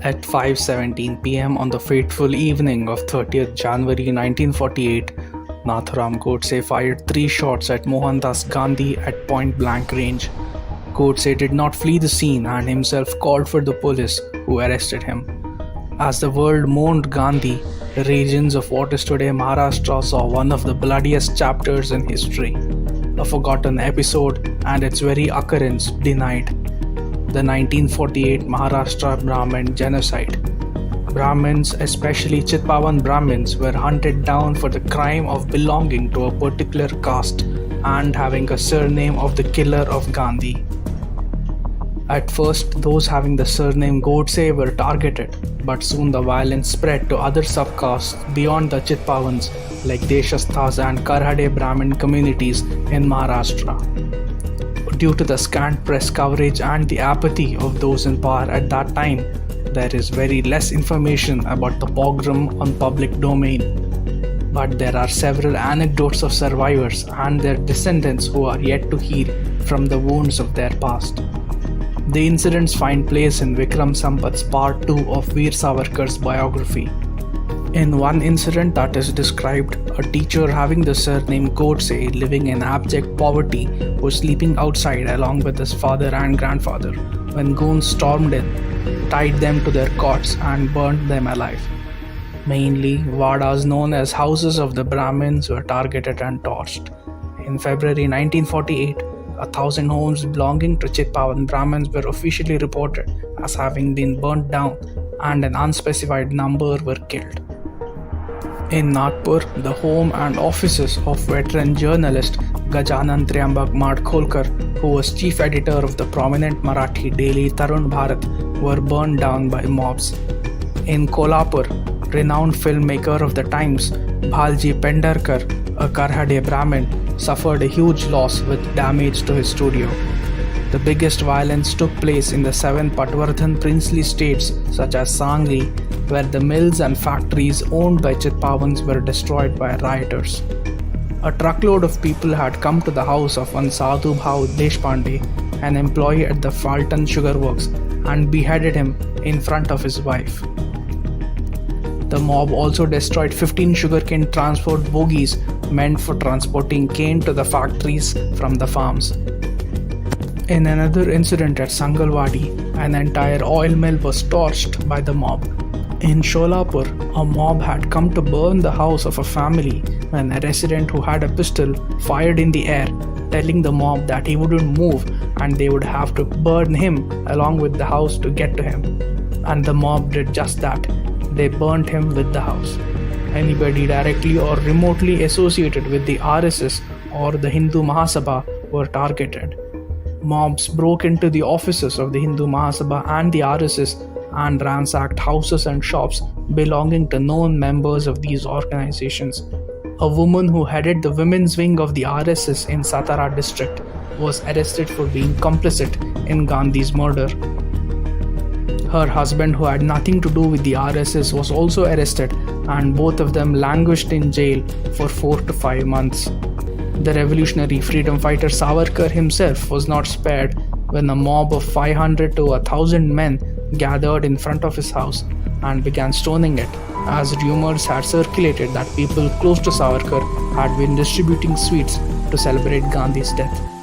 At 5:17 p.m. on the fateful evening of 30th January 1948, Nathuram Godse fired 3 shots at Mohandas Gandhi at point-blank range. Godse did not flee the scene and himself called for the police, who arrested him. As the world mourned Gandhi, the regions of what is today Maharashtra saw one of the bloodiest chapters in history. A forgotten episode and its very occurrence denied. The 1948 Maharashtra Brahmin genocide. Brahmins, especially Chitpavan Brahmins, were hunted down for the crime of belonging to a particular caste and having a surname of the killer of Gandhi. At first, those having the surname Godse were targeted, but soon the violence spread to other subcastes beyond the Chitpavans like Deshasthas and Karhade Brahmin communities in Maharashtra. Due to the scant press coverage and the apathy of those in power at that time, there is very less information about the pogrom on public domain. But there are several anecdotes of survivors and their descendants who are yet to heal from the wounds of their past. The incidents find place in Vikram Sampath's Part 2 of Veer Savarkar's biography. In one incident that is described, a teacher having the surname Godse, living in abject poverty, was sleeping outside along with his father and grandfather when goons stormed in, tied them to their cots and burned them alive. Mainly, Vadas known as houses of the Brahmins were targeted and torched. In February 1948, 1,000 homes belonging to Chitpavan Brahmins were officially reported as having been burnt down and an unspecified number were killed. In Nagpur, the home and offices of veteran journalist Gajanan Triambak Madkholkar, who was chief editor of the prominent Marathi daily Tarun Bharat, were burned down by mobs. In Kolhapur, renowned filmmaker of the times Bhalji Pendarkar, a Karhade Brahmin, suffered a huge loss with damage to his studio. The biggest violence took place in the 7 Patwardhan princely states such as Sangli, where the mills and factories owned by Chitpavans were destroyed by rioters. A truckload of people had come to the house of one Sadhu Bhav Deshpande, an employee at the Falton Sugar Works, and beheaded him in front of his wife. The mob also destroyed 15 sugarcane transport bogies meant for transporting cane to the factories from the farms. In another incident at Sangalwadi, an entire oil mill was torched by the mob. In Sholapur, a mob had come to burn the house of a family when a resident who had a pistol fired in the air, telling the mob that he wouldn't move and they would have to burn him along with the house to get to him. And the mob did just that. They burnt him with the house. Anybody directly or remotely associated with the RSS or the Hindu Mahasabha were targeted. Mobs broke into the offices of the Hindu Mahasabha and the RSS and ransacked houses and shops belonging to known members of these organizations. A woman who headed the women's wing of the RSS in Satara district was arrested for being complicit in Gandhi's murder. Her husband, who had nothing to do with the RSS, was also arrested, and both of them languished in jail for 4 to 5 months. The revolutionary freedom fighter Savarkar himself was not spared when a mob of 500 to 1,000 men gathered in front of his house and began stoning it, as rumors had circulated that people close to Savarkar had been distributing sweets to celebrate Gandhi's death.